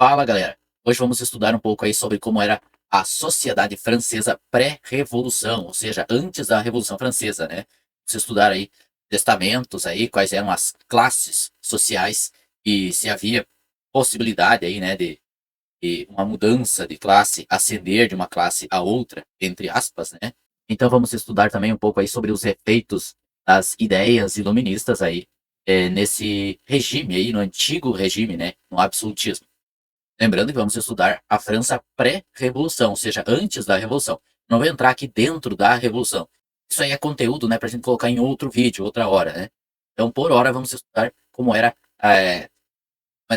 Fala, galera! Hoje vamos estudar um pouco aí sobre como era a sociedade francesa pré-revolução, ou seja, antes da Revolução Francesa, né? Vamos estudar aí testamentos aí, quais eram as classes sociais e se havia possibilidade aí, né, de uma mudança de classe, ascender de uma classe a outra, entre aspas, né? Então vamos estudar também um pouco aí sobre os efeitos das ideias iluministas aí, nesse regime aí, no antigo regime, né, no absolutismo. Lembrando que vamos estudar a França pré-revolução, ou seja, antes da revolução. Não vou entrar aqui dentro da revolução. Isso aí é conteúdo, né, para a gente colocar em outro vídeo, outra hora, né? Então, por hora, vamos estudar como era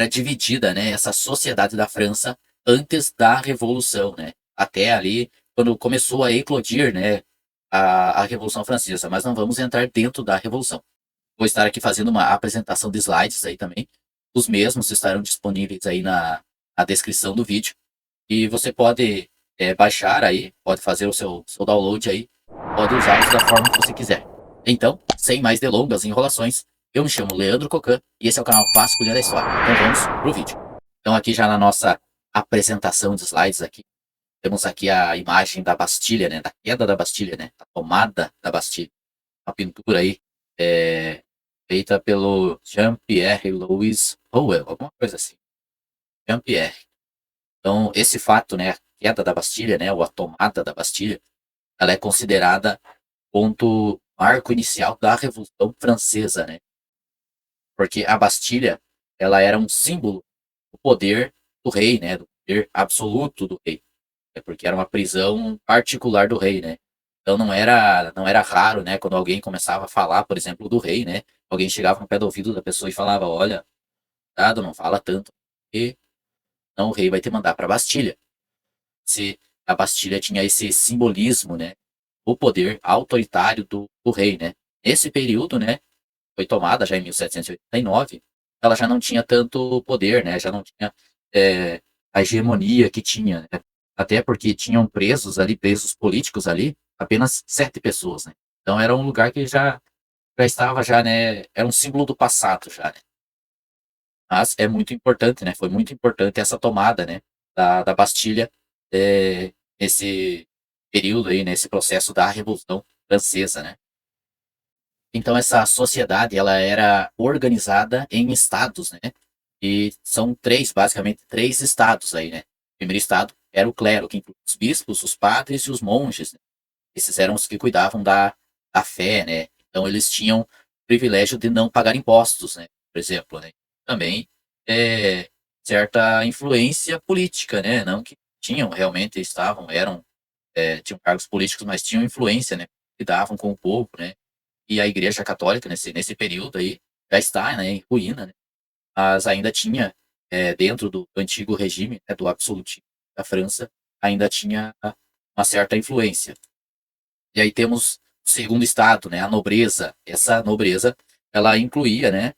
dividida, né, essa sociedade da França antes da revolução, né? Até ali, quando começou a eclodir, né, a Revolução Francesa. Mas não vamos entrar dentro da revolução. Vou estar aqui fazendo uma apresentação de slides aí também. Os mesmos estarão disponíveis aí na descrição do vídeo. E você pode baixar aí, pode fazer o seu download aí, pode usá-los da forma que você quiser. Então, sem mais delongas e enrolações, eu me chamo Leandro Cocan e esse é o canal Vasculhando a História. Então vamos pro vídeo. Então aqui já na nossa apresentação de slides aqui, temos aqui a imagem da Bastilha, né, da queda da Bastilha, né, da tomada da Bastilha. Uma pintura aí é, feita pelo Jean-Pierre Louis Howell, alguma coisa assim. Jean-Pierre. Então, esse fato, né, a queda da Bastilha, né, ou a tomada da Bastilha, ela é considerada ponto marco inicial da Revolução Francesa, né? Porque a Bastilha, ela era um símbolo do poder do rei, né, do poder absoluto do rei. É porque era uma prisão particular do rei, né? Então não era raro, né, quando alguém começava a falar, por exemplo, do rei, né? Alguém chegava no pé do ouvido da pessoa e falava: "Olha, cuidado, não fala tanto, porque não o rei vai te mandar para Bastilha". Se a Bastilha tinha esse simbolismo, né, o poder autoritário do rei, né. Nesse período, né, foi tomada já em 1789, ela já não tinha tanto poder, né, já não tinha a hegemonia que tinha, né, até porque tinham presos ali, presos políticos ali, apenas 7 pessoas, né. Então era um lugar que já estava já, né, era um símbolo do passado já, né. Mas é muito importante, né, foi muito importante essa tomada, né, da Bastilha, nesse período aí, nesse processo da Revolução Francesa, né. Então essa sociedade, ela era organizada em estados, né, e são 3, basicamente 3 estados aí, né. O primeiro estado era o clero, que inclui os bispos, os padres e os monges, né. Esses eram os que cuidavam da fé, né. Então eles tinham o privilégio de não pagar impostos, né, por exemplo, né. Também, certa influência política, né, não que tinham, realmente tinham cargos políticos, mas tinham influência, né, lidavam com o povo, né. E a Igreja Católica nesse período aí já está, né, em ruína, né, mas ainda tinha, dentro do antigo regime, né, do absolutismo da França, ainda tinha uma certa influência. E aí temos o segundo estado, né, a nobreza. Essa nobreza, ela incluía, né,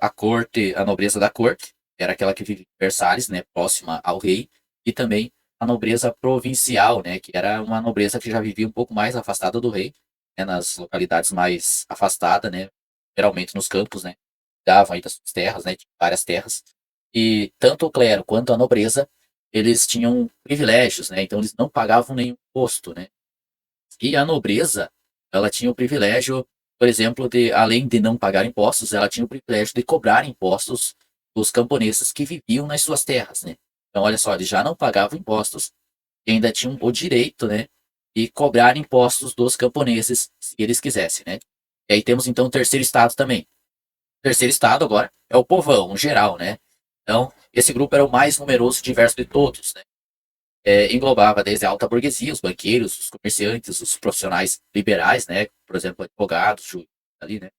a corte, a nobreza da corte, era aquela que vivia em Versalhes, né, próxima ao rei, e também a nobreza provincial, né, que era uma nobreza que já vivia um pouco mais afastada do rei, né, nas localidades mais afastadas, né, geralmente nos campos, né, davam aí das suas terras, né, tinha várias terras, e tanto o clero quanto a nobreza, eles tinham privilégios, né, então eles não pagavam nenhum imposto, né, e a nobreza, ela tinha o privilégio, por exemplo, de além de não pagar impostos, ela tinha o privilégio de cobrar impostos dos camponeses que viviam nas suas terras, né. Então olha só, eles já não pagavam impostos e ainda tinham o direito, né, de cobrar impostos dos camponeses, se eles quisessem, né. E aí temos então o terceiro estado também. O terceiro estado agora é o povão, o geral, né. Então, esse grupo era o mais numeroso e diverso de todos, né. Englobava desde a alta burguesia, os banqueiros, os comerciantes, os profissionais liberais, né, por exemplo, advogados, juízes ali, né,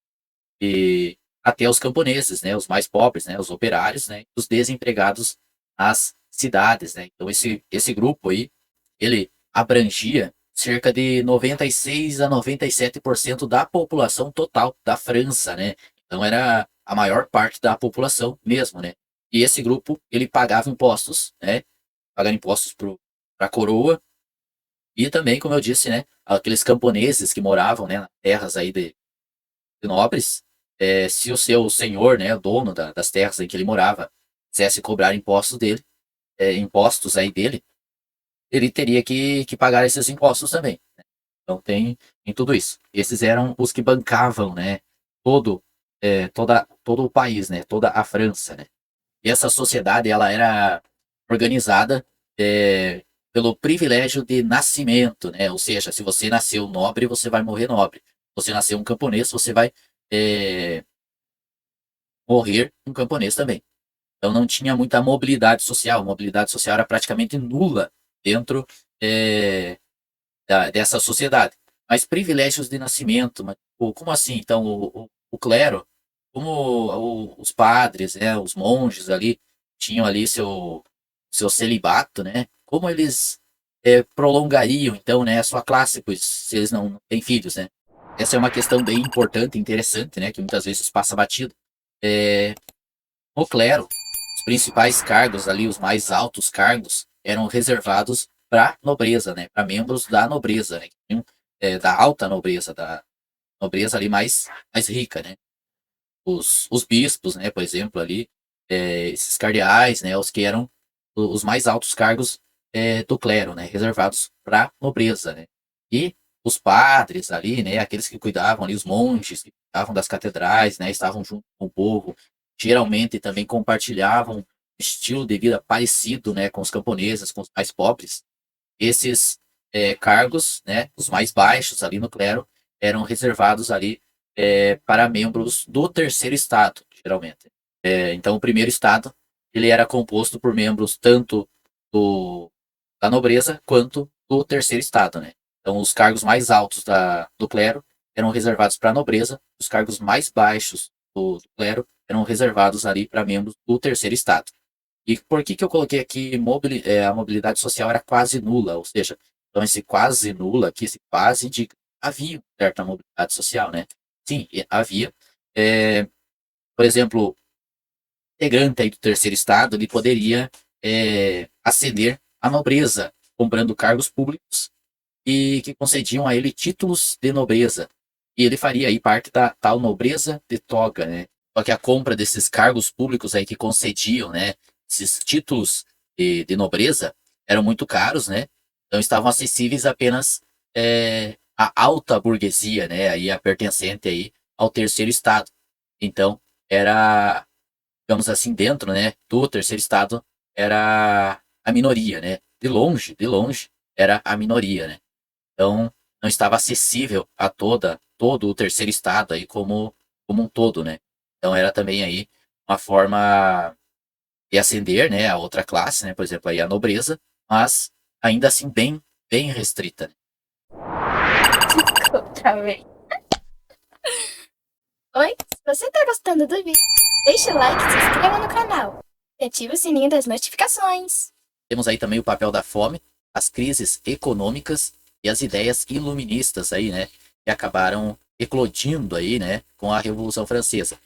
e até os camponeses, né, os mais pobres, né, os operários, né, os desempregados nas cidades, né. Então esse grupo aí, ele abrangia cerca de 96 a 97% da população total da França, né. Então era a maior parte da população mesmo, né. E esse grupo, ele pagava impostos, né, pagar impostos para a coroa e também, como eu disse, né, aqueles camponeses que moravam, né, nas terras aí de nobres, se o seu senhor, né, o dono das terras em que ele morava, quisesse cobrar impostos dele, impostos aí dele, ele teria que pagar esses impostos também. Né? Então tem tudo isso. Esses eram os que bancavam, né, todo, todo o país, né, toda a França, né. E essa sociedade ela era organizada é, pelo privilégio de nascimento, né? Ou seja, se você nasceu nobre, você vai morrer nobre. Se você nasceu um camponês, você vai é, morrer um camponês também. Então não tinha muita mobilidade social. A mobilidade social era praticamente nula dentro é, dessa sociedade. Mas privilégios de nascimento, mas, como assim? Então o clero, como os padres, né, os monges ali, tinham ali seu celibato, né? Como eles prolongariam, então, né, a sua classe, pois se eles não têm filhos, né? Essa é uma questão bem importante, interessante, né, que muitas vezes passa batido. É, o clero, os principais cargos ali, os mais altos cargos, eram reservados para nobreza, né? Para membros da nobreza, né? Da alta nobreza, da nobreza ali mais rica, né? Os bispos, né? Por exemplo, ali, esses cardeais, né? Os que eram os mais altos cargos do clero, né? Reservados para nobreza, né? E os padres ali, né? Aqueles que cuidavam ali, os monges que cuidavam das catedrais, né? Estavam junto com o povo, geralmente também compartilhavam estilo de vida parecido, né? Com os camponeses, com os mais pobres. Esses cargos, né? Os mais baixos ali no clero, eram reservados ali para membros do terceiro estado, geralmente. Então, o primeiro estado ele era composto por membros tanto da nobreza quanto do terceiro estado, né? Então, os cargos mais altos do clero eram reservados para a nobreza, os cargos mais baixos do clero eram reservados ali para membros do terceiro estado. E por que eu coloquei aqui a mobilidade social era quase nula? Ou seja, então esse quase nula aqui, esse quase indica havia certa mobilidade social, né? Sim, havia. É, por exemplo, integrante aí do terceiro estado, ele poderia ascender à nobreza, comprando cargos públicos e que concediam a ele títulos de nobreza. E ele faria aí parte da tal nobreza de toga, né? Só que a compra desses cargos públicos aí que concediam, né, esses títulos de nobreza eram muito caros, né? Então estavam acessíveis apenas à alta burguesia, né? Aí a pertencente aí ao terceiro estado. Então era, digamos assim, dentro, né, do terceiro estado era a minoria, né? De longe era a minoria, né? Então, não estava acessível a todo o terceiro estado aí como um todo, né? Então era também aí uma forma de ascender, né, a outra classe, né, por exemplo, aí a nobreza, mas ainda assim bem restrita. Né? Outra vez. Oi, se você tá gostando do vídeo, deixa o like, se inscreva no canal e ative o sininho das notificações. Temos aí também o papel da fome, as crises econômicas e as ideias iluministas aí, né, que acabaram eclodindo aí, né, com a Revolução Francesa.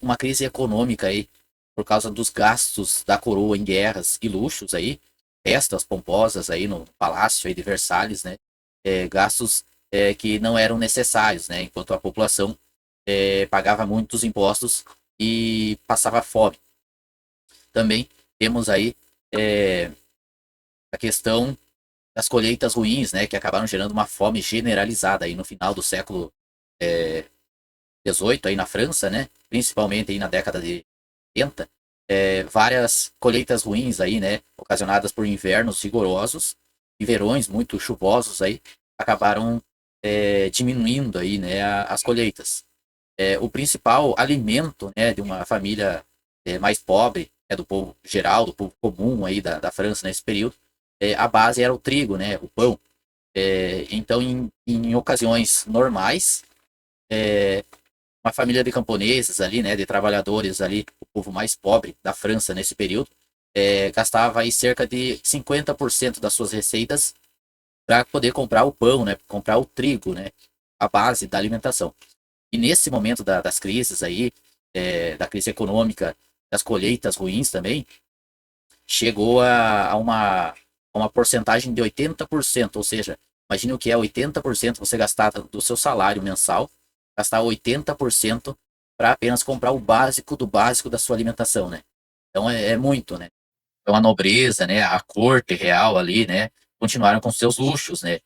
Uma crise econômica aí por causa dos gastos da coroa em guerras e luxos aí, festas pomposas aí no palácio aí de Versalhes, né, gastos que não eram necessários, né, enquanto a população pagava muitos impostos e passava fome. Também temos aí é, a questão das colheitas ruins, né, que acabaram gerando uma fome generalizada aí no final do século XVIII aí na França, né, principalmente aí na década de 80, várias colheitas ruins aí, né, ocasionadas por invernos rigorosos e verões muito chuvosos aí, acabaram diminuindo aí, né, as colheitas. O principal alimento, né, de uma família mais pobre, do povo geral, do povo comum aí da França nesse período, a base era o trigo, né, o pão. Então, em ocasiões normais, uma família de camponeses ali, né, de trabalhadores ali, o povo mais pobre da França nesse período, gastava aí cerca de 50% das suas receitas para poder comprar o pão, né, comprar o trigo, né, a base da alimentação. E nesse momento das crises aí, da crise econômica, das colheitas ruins também, chegou a uma porcentagem de 80%, ou seja, imagine o que é 80% você gastar do seu salário mensal, gastar 80% para apenas comprar o básico do básico da sua alimentação, né? Então é muito, né? Então a nobreza, né, a corte real ali, né, continuaram com seus luxos, né?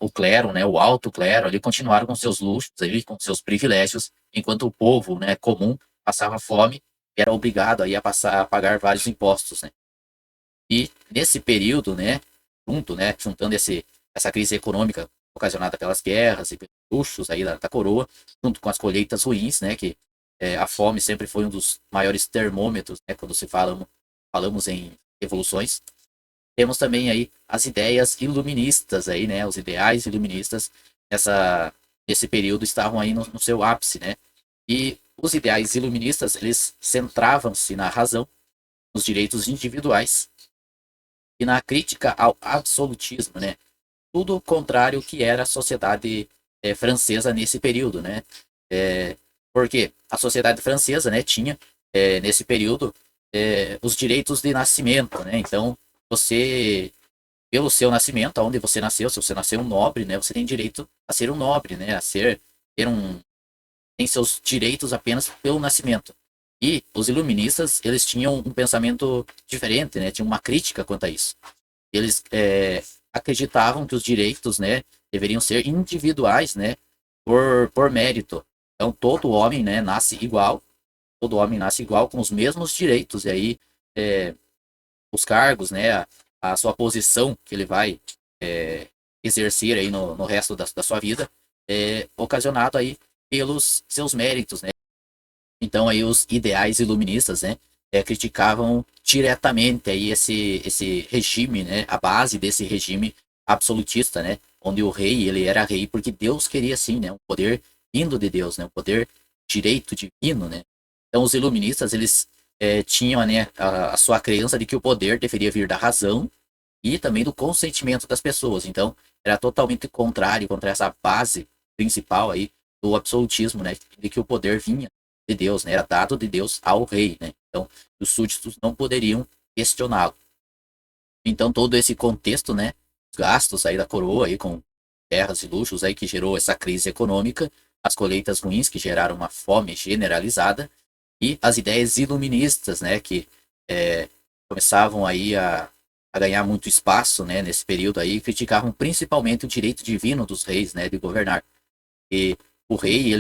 O clero, né, o alto clero ali continuaram com seus luxos ali, com seus privilégios, enquanto o povo, né, comum passava fome e era obrigado aí a passar a pagar vários impostos, né? E nesse período, né, juntando essa crise econômica ocasionada pelas guerras e pelos luxos aí da coroa, junto com as colheitas ruins, né, que a fome sempre foi um dos maiores termômetros, né, quando falamos em revoluções. Temos também aí as ideias iluministas aí, né, os ideais iluministas nesse período estavam aí no seu ápice, né? E os ideais iluministas, eles centravam-se na razão, nos direitos individuais e na crítica ao absolutismo, né? Tudo o contrário que era a sociedade francesa nesse período, né? Porque a sociedade francesa, né, tinha nesse período os direitos de nascimento, né? Então, você, pelo seu nascimento, aonde você nasceu, se você nasceu um nobre, né, você tem direito a ser um nobre, né? Ter um tem seus direitos apenas pelo nascimento. E os iluministas, eles tinham um pensamento diferente, né? Tinham uma crítica quanto a isso. Eles acreditavam que os direitos, né, deveriam ser individuais, né, por mérito. Então todo homem, né, nasce igual, todo homem nasce igual com os mesmos direitos. E aí os cargos, né, a sua posição que ele vai exercer aí no resto da sua vida é ocasionado aí pelos seus méritos, né? Então aí os ideais iluministas, né, criticavam diretamente aí esse regime, né, a base desse regime absolutista, né, onde o rei ele era rei porque Deus queria sim, né, um poder vindo de Deus, né, um poder direito divino, né. Então os iluministas eles tinham, né, a sua crença de que o poder deveria vir da razão e também do consentimento das pessoas. Então era totalmente contrário contra essa base principal aí do absolutismo, né, de que o poder vinha de Deus, né? Era dado de Deus ao rei, né? Então, os súditos não poderiam questioná-lo. Então, todo esse contexto, né? Os gastos aí da coroa aí com terras e luxos aí que gerou essa crise econômica, as colheitas ruins que geraram uma fome generalizada e as ideias iluministas, né? Que começavam aí a ganhar muito espaço, né? Nesse período aí, criticavam principalmente o direito divino dos reis, né? De governar. E o rei,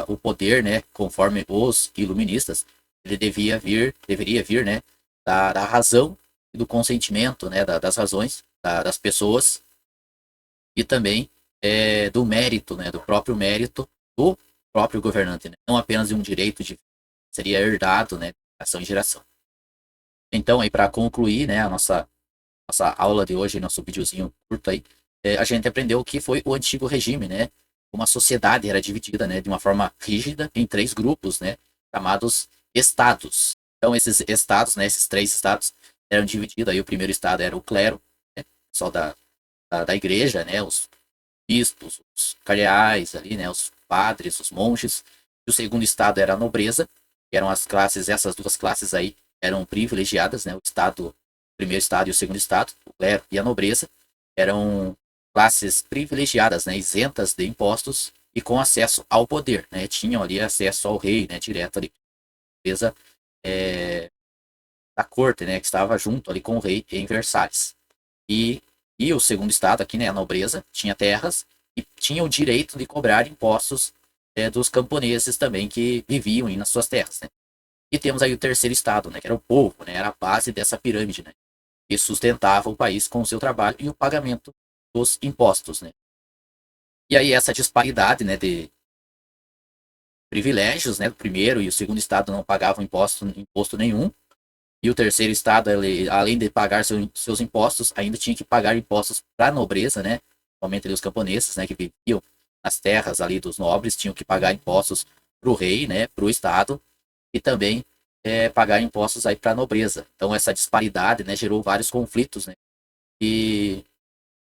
o poder, né, conforme os iluministas, ele deveria vir, né, da razão e do consentimento, né, das razões das pessoas e também do mérito, né, do próprio mérito do próprio governante, né, não apenas de um direito de seria herdado, né, de geração em geração. Então, aí para concluir, né, a nossa aula de hoje, nosso videozinho curto aí, a gente aprendeu o que foi o antigo regime, né? Uma sociedade era dividida, né, de uma forma rígida em três grupos, né, chamados estados. Então esses estados, né, esses três estados eram divididos. Aí o primeiro estado era o clero, né, só da igreja, né, os bispos, os cardeais ali, né, os padres, os monges. E o segundo estado era a nobreza, que eram as classes, essas duas classes aí eram privilegiadas, né, o primeiro estado e o segundo estado, o clero e a nobreza, eram classes privilegiadas, né, isentas de impostos e com acesso ao poder, né, tinham ali acesso ao rei, né, direto ali, nobreza da corte, né, que estava junto ali com o rei em Versalhes. E, e o segundo estado aqui, né, a nobreza, tinha terras e tinha o direito de cobrar impostos dos camponeses também que viviam aí nas suas terras, né. E temos aí o terceiro estado, né, que era o povo, né, era a base dessa pirâmide, né, que sustentava o país com o seu trabalho e o pagamento dos impostos, né. E aí essa disparidade, né, de privilégios, né, o primeiro e o segundo estado não pagavam imposto nenhum, e o terceiro estado, ele, além de pagar seus impostos, ainda tinha que pagar impostos para a nobreza, né, somente os camponeses, né, que viviam nas terras ali dos nobres, tinham que pagar impostos para o rei, né, para o estado, e também pagar impostos aí para a nobreza. Então essa disparidade, né, gerou vários conflitos, né, e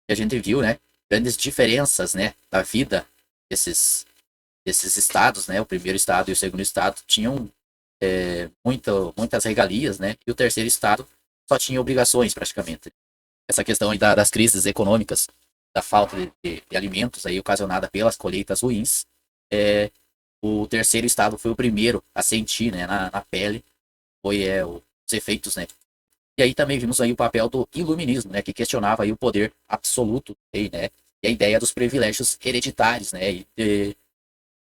a gente viu, né, grandes diferenças, né, da vida desses estados, né, o primeiro estado e o segundo estado tinham muitas regalias, né, e o terceiro estado só tinha obrigações praticamente. Essa questão aí das crises econômicas, da falta de alimentos aí ocasionada pelas colheitas ruins, o terceiro estado foi o primeiro a sentir, né, na pele, foi os efeitos, né? E aí também vimos aí o papel do iluminismo, né? Que questionava aí o poder absoluto, né? E a ideia dos privilégios hereditários, né? E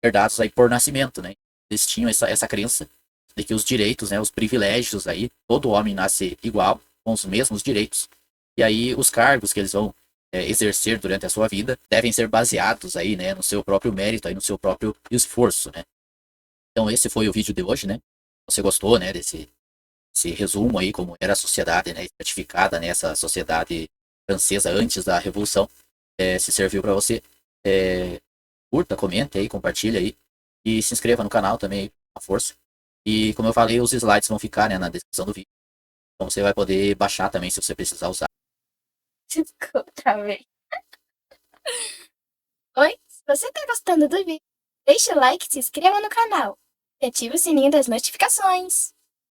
herdados aí por nascimento, né? Eles tinham essa crença de que os direitos, né? Os privilégios aí, todo homem nasce igual, com os mesmos direitos. E aí os cargos que eles vão exercer durante a sua vida devem ser baseados aí, né? No seu próprio mérito, aí, no seu próprio esforço, né? Então esse foi o vídeo de hoje, né? Você gostou, né? Esse resumo aí, como era a sociedade, né? Estratificada nessa sociedade francesa antes da Revolução. Se serviu para você, curta, comente aí, compartilha aí. E se inscreva no canal também, a força. E como eu falei, os slides vão ficar, né, na descrição do vídeo. Então você vai poder baixar também se você precisar usar. Desculpa, travei. Oi, se você tá gostando do vídeo, deixa o like, se inscreva no canal e ative o sininho das notificações.